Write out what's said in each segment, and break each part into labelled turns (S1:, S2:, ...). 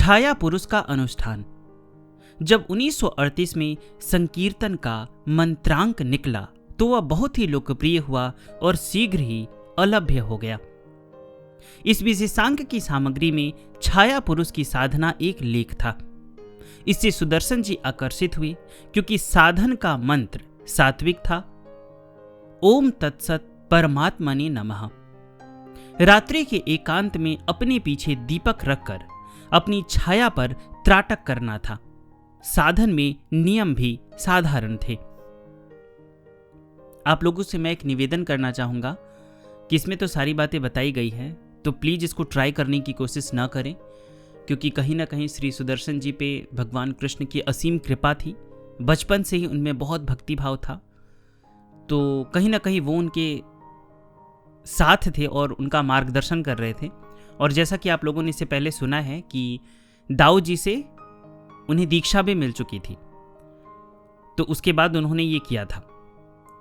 S1: छाया पुरुष का अनुष्ठान। जब 1938 में संकीर्तन का मंत्रांक निकला तो वह बहुत ही लोकप्रिय हुआ और शीघ्र ही अलभ्य हो गया। इस विशेषांक की सामग्री में छाया पुरुष की साधना एक लेख था। इससे सुदर्शन जी आकर्षित हुए क्योंकि साधन का मंत्र सात्विक था। ओम तत्सत परमात्मने नमः। रात्रि के एकांत में अपने पीछे दीपक रखकर अपनी छाया पर त्राटक करना था। साधन में नियम भी साधारण थे। आप लोगों से मैं एक निवेदन करना चाहूंगा कि इसमें तो सारी बातें बताई गई हैं, तो प्लीज इसको ट्राई करने की कोशिश ना करें, क्योंकि कहीं ना कहीं श्री सुदर्शन जी पे भगवान कृष्ण की असीम कृपा थी। बचपन से ही उनमें बहुत भक्ति भाव था, तो कहीं ना कहीं वो उनके साथ थे और उनका मार्गदर्शन कर रहे थे। और जैसा कि आप लोगों ने इससे पहले सुना है कि दाऊ जी से उन्हें दीक्षा भी मिल चुकी थी, तो उसके बाद उन्होंने ये किया था।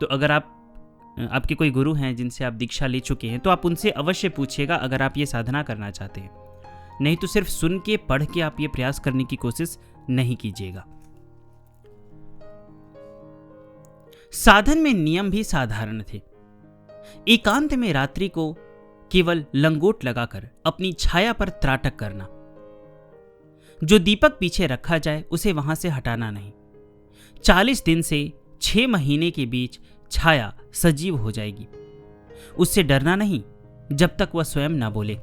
S1: तो अगर आपके कोई गुरु हैं जिनसे आप दीक्षा ले चुके हैं तो आप उनसे अवश्य पूछिएगा अगर आप ये साधना करना चाहते हैं। नहीं तो सिर्फ सुन के पढ़ के आप ये प्रयास करने की कोशिश नहीं कीजिएगा। साधन में नियम भी साधारण थे। एकांत में रात्रि को केवल लंगोट लगाकर अपनी छाया पर त्राटक करना। जो दीपक पीछे रखा जाए उसे वहां से हटाना नहीं। 40 दिन से 6 महीने के बीच छाया सजीव हो जाएगी। उससे डरना नहीं जब तक वह स्वयं ना बोले।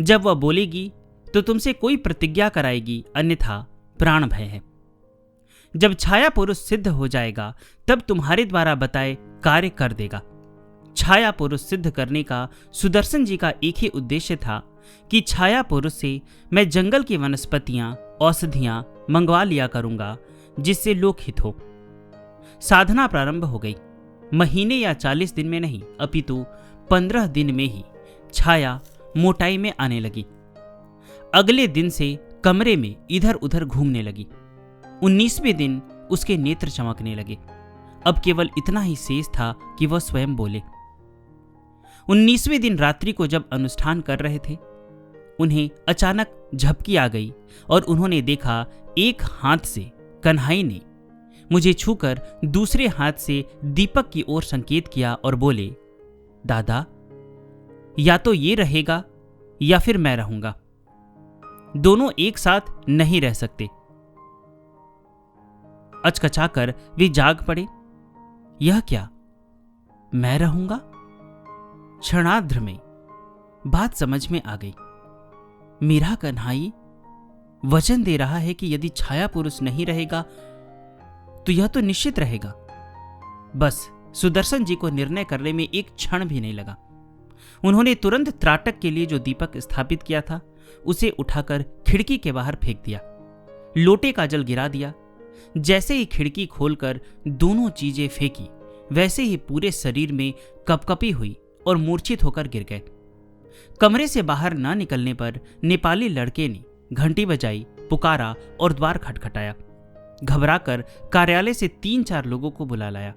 S1: जब वह बोलेगी तो तुमसे कोई प्रतिज्ञा कराएगी, अन्यथा प्राण भय है। जब छाया पुरुष सिद्ध हो जाएगा तब तुम्हारे द्वारा बताए कार्य कर देगा। छाया पुरुष सिद्ध करने का सुदर्शन जी का एक ही उद्देश्य था कि छाया पुरुष से मैं जंगल की वनस्पतियां, औषधियां मंगवा लिया करूंगा जिससे लोकहित हो। साधना प्रारंभ हो गई। महीने या 40 दिन में नहीं, अपितु 15 दिन में ही छाया मोटाई में आने लगी। अगले दिन से कमरे में इधर उधर घूमने लगी। 19वें दिन उसके नेत्र चमकने लगे। अब केवल इतना ही शेष था कि वह स्वयं बोले। 19वें दिन रात्रि को जब अनुष्ठान कर रहे थे, उन्हें अचानक झपकी आ गई और उन्होंने देखा एक हाथ से कन्हई ने मुझे छूकर दूसरे हाथ से दीपक की ओर संकेत किया और बोले, दादा, या तो ये रहेगा या फिर मैं रहूंगा। दोनों एक साथ नहीं रह सकते। अचकचाकर वे जाग पड़े। यह क्या, मैं रहूंगा? क्षणार्ध में बात समझ में आ गई। मेरा कन्हई वचन दे रहा है कि यदि छाया पुरुष नहीं रहेगा तो यह तो निश्चित रहेगा। बस सुदर्शन जी को निर्णय करने में एक क्षण भी नहीं लगा। उन्होंने तुरंत त्राटक के लिए जो दीपक स्थापित किया था उसे उठाकर खिड़की के बाहर फेंक दिया। लोटे का जल गिरा दिया। जैसे ही खिड़की खोलकर दोनों चीजें फेंकी, वैसे ही पूरे शरीर में कपकपी हुई और मूर्छित होकर गिर गए। कमरे से बाहर ना निकलने पर नेपाली लड़के ने घंटी बजाई, पुकारा और द्वार खटखटाया। घबराकर कार्यालय से 3-4 लोगों को बुला लाया।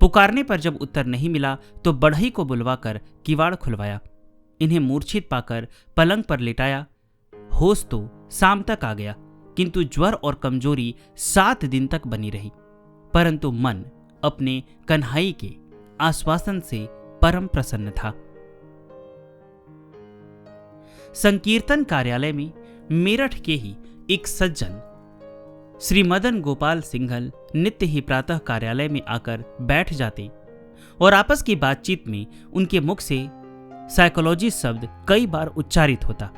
S1: पुकारने पर जब उत्तर नहीं मिला तो बढ़ई को बुलवाकर किवाड़ खुलवाया। इन्हें मूर्छित पाकर पलंग पर लेटाया। होश तो शाम तक आ गया, किंतु ज्वर और कमजोरी 7 दिन तक बनी रही। परंतु मन अपने कन्हई के आश्वासन से परम प्रसन्न था। संकीर्तन कार्यालय में मेरठ के ही एक सज्जन श्री मदन गोपाल सिंघल नित्य ही प्रातः कार्यालय में आकर बैठ जाते और आपस की बातचीत में उनके मुख से साइकोलॉजी शब्द कई बार उच्चारित होता।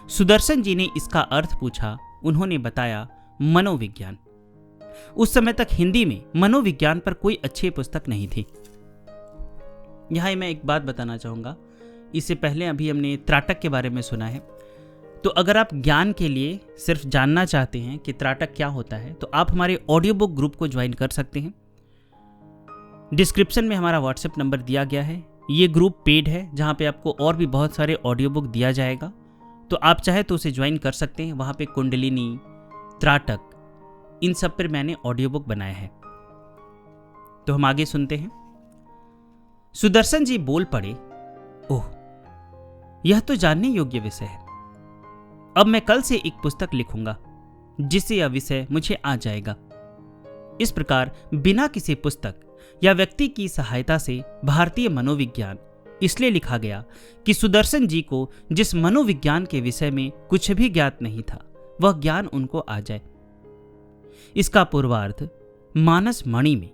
S1: सुदर्शन जी ने इसका अर्थ पूछा। उन्होंने बताया, मनोविज्ञान। उस समय तक हिंदी में मनोविज्ञान पर कोई अच्छी पुस्तक नहीं थी। यहां मैं एक बात बताना चाहूंगा। इससे पहले अभी हमने त्राटक के बारे में सुना है, तो अगर आप ज्ञान के लिए सिर्फ जानना चाहते हैं कि त्राटक क्या होता है तो आप हमारे ऑडियो बुक ग्रुप को ज्वाइन कर सकते हैं। डिस्क्रिप्शन में हमारा व्हाट्सएप नंबर दिया गया है। ये ग्रुप पेड है जहां पे आपको और भी बहुत सारे ऑडियो बुक दिया जाएगा, तो आप चाहे तो उसे ज्वाइन कर सकते हैं। वहां पे कुंडलिनी, त्राटक, इन सब पर मैंने ऑडियो बुक बनाया है। तो हम आगे सुनते हैं। सुदर्शन जी बोल पड़े, ओह, यह तो जानने योग्य विषय है। अब मैं कल से एक पुस्तक लिखूंगा जिससे यह विषय मुझे आ जाएगा। इस प्रकार बिना किसी पुस्तक या व्यक्ति की सहायता से भारतीय मनोविज्ञान इसलिए लिखा गया कि सुदर्शन जी को जिस मनोविज्ञान के विषय में कुछ भी ज्ञात नहीं था वह ज्ञान उनको आ जाए। इसका पूर्वार्ध मानस मणि में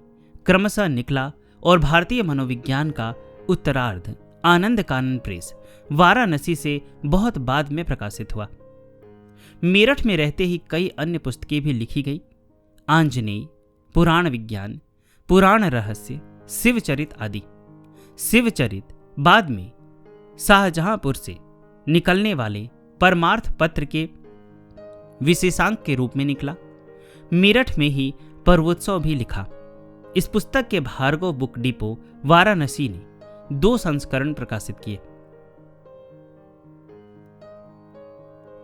S1: क्रमशः निकला और भारतीय मनोविज्ञान का उत्तरार्ध आनंद कानन प्रेस वाराणसी से बहुत बाद में प्रकाशित हुआ। मेरठ में रहते ही कई अन्य पुस्तकें भी लिखी गई। आंजनेय, पुराण विज्ञान, पुराण रहस्य, शिवचरित आदि। शिवचरित बाद में शाहजहांपुर से निकलने वाले परमार्थ पत्र के विशेषांक के रूप में निकला। मेरठ में ही पर्वोत्सव भी लिखा। इस पुस्तक के भार्गव बुक डिपो वाराणसी ने 2 संस्करण प्रकाशित किए।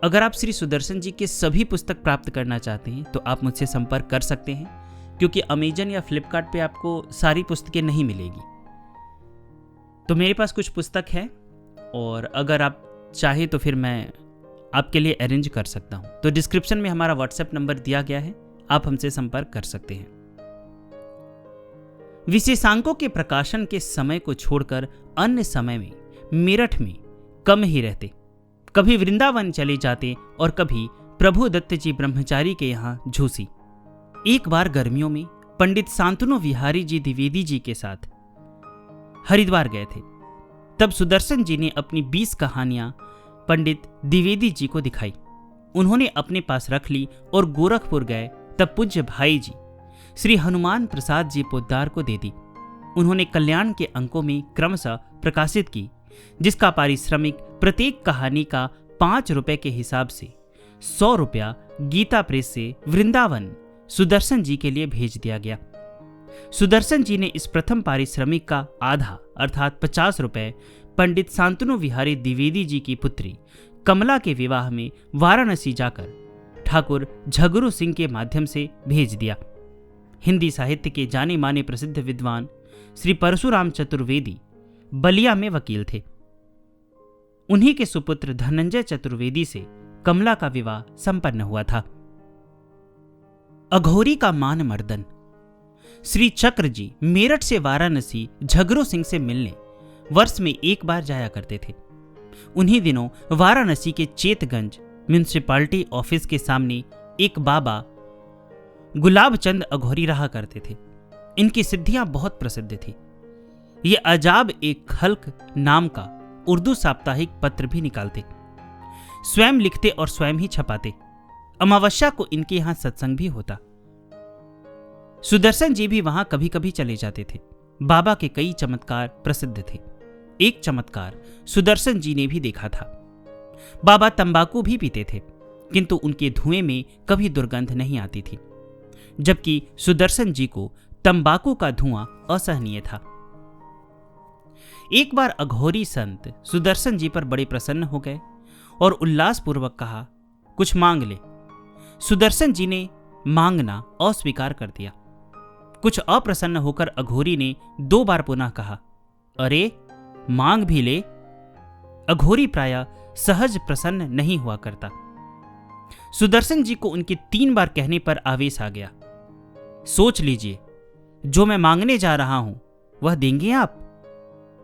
S1: अगर आप श्री सुदर्शन जी के सभी पुस्तक प्राप्त करना चाहते हैं तो आप मुझसे संपर्क कर सकते हैं, क्योंकि अमेजन या फ्लिपकार्ट पे आपको सारी पुस्तकें नहीं मिलेगी। तो मेरे पास कुछ पुस्तक है और अगर आप चाहें तो फिर मैं आपके लिए अरेंज कर सकता हूं। तो डिस्क्रिप्शन में हमारा व्हाट्सएप नंबर दिया गया है, आप हमसे संपर्क कर सकते हैं। विशेषांकों के प्रकाशन के समय को छोड़कर अन्य समय में मेरठ में कम ही रहते। कभी वृंदावन चले जाते और कभी प्रभु दत्त जी ब्रह्मचारी के यहाँ झूसी। एक बार गर्मियों में पंडित शांतनु विहारी जी द्विवेदी जी के साथ हरिद्वार गए थे। तब सुदर्शन जी ने अपनी 20 कहानियां पंडित द्विवेदी जी को दिखाई। उन्होंने अपने पास रख ली और गोरखपुर गए तब पूज्य भाई जी श्री हनुमान प्रसाद जी पोद्दार को दे दी। उन्होंने कल्याण के अंकों में क्रमशः प्रकाशित की, जिसका पारिश्रमिक प्रत्येक कहानी का 5 रुपए के हिसाब से 100 रुपया गीता प्रेस से वृंदावन सुदर्शन जी के लिए भेज दिया गया। सुदर्शन जी ने इस प्रथम पारिश्रमिक का आधा अर्थात 50 रुपए पंडित शांतनु विहारी द्विवेदी जी की पुत्री कमला के विवाह में वाराणसी जाकर ठाकुर झगरू सिंह के माध्यम से भेज दिया। हिंदी साहित्य के जाने माने प्रसिद्ध विद्वान श्री परशुराम चतुर्वेदी बलिया में वकील थे। उन्हीं के सुपुत्र धनंजय चतुर्वेदी से कमला का विवाह संपन्न हुआ था। अघोरी का मान मर्दन। श्री चक्र जी मेरठ से वाराणसी झगरू सिंह से मिलने वर्ष में एक बार जाया करते थे। उन्हीं दिनों वाराणसी के चेतगंज म्यूनिसिपालिटी ऑफिस के सामने एक बाबा गुलाब चंद अघोरी रहा करते थे। इनकी सिद्धियां बहुत प्रसिद्ध थी। ये अजाब एक खल्क नाम का उर्दू साप्ताहिक पत्र भी निकालते, स्वयं लिखते और स्वयं ही छपाते। अमावस्या को इनके यहां सत्संग भी होता। सुदर्शन जी भी वहां कभी कभी चले जाते थे। बाबा के कई चमत्कार प्रसिद्ध थे। एक चमत्कार सुदर्शन जी ने भी देखा था। बाबा तंबाकू भी पीते थे, किंतु उनके धुएं में कभी दुर्गंध नहीं आती थी, जबकि सुदर्शन जी को तंबाकू का धुआं असहनीय था। एक बार अघोरी संत सुदर्शन जी पर बड़े प्रसन्न हो गए और उल्लासपूर्वक कहा, कुछ मांग ले। सुदर्शन जी ने मांगना अस्वीकार कर दिया। कुछ अप्रसन्न होकर अघोरी ने 2 बार पुनः कहा, अरे मांग भी ले। अघोरी प्रायः सहज प्रसन्न नहीं हुआ करता। सुदर्शन जी को उनके 3 बार कहने पर आवेश आ गया। सोच लीजिए, जो मैं मांगने जा रहा हूं वह देंगे आप?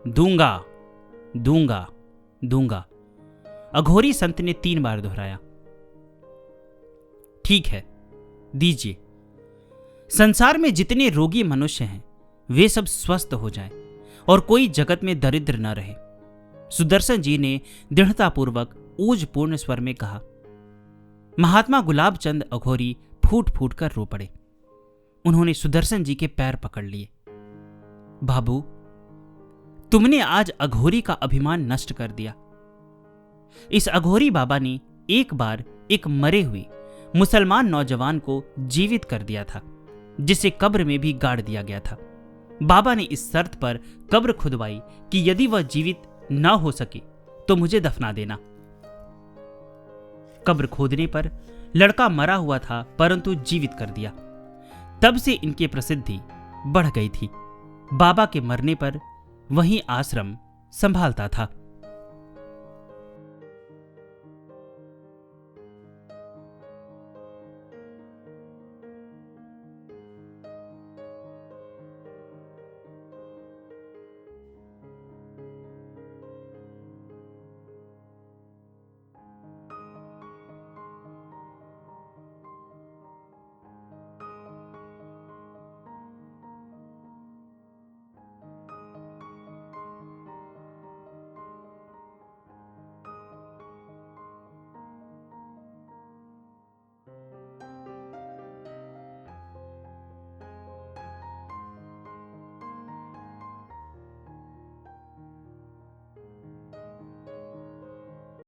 S1: दूंगा, दूंगा, दूंगा। अघोरी संत ने 3 बार दोहराया। ठीक है, दीजिए। संसार में जितने रोगी मनुष्य हैं वे सब स्वस्थ हो जाएं और कोई जगत में दरिद्र न रहे। सुदर्शन जी ने दृढ़तापूर्वक ओजपूर्ण स्वर में कहा। महात्मा गुलाब चंद अघोरी फूट फूट कर रो पड़े। उन्होंने सुदर्शन जी के पैर पकड़ लिए। बाबू, तुमने आज अघोरी का अभिमान नष्ट कर दिया। इस अघोरी बाबा ने एक बार एक मरे हुए मुसलमान नौजवान को जीवित कर दिया था, जिसे कब्र में भी गाड़ दिया गया था। बाबा ने इस शर्त पर कब्र खुदवाई कि यदि वह जीवित न हो सके तो मुझे दफना देना। कब्र खोदने पर लड़का मरा हुआ था, परंतु जीवित कर दिया। तब से इनकी प्रसिद्धि बढ़ गई थी। बाबा के मरने पर वहीं आश्रम संभालता था।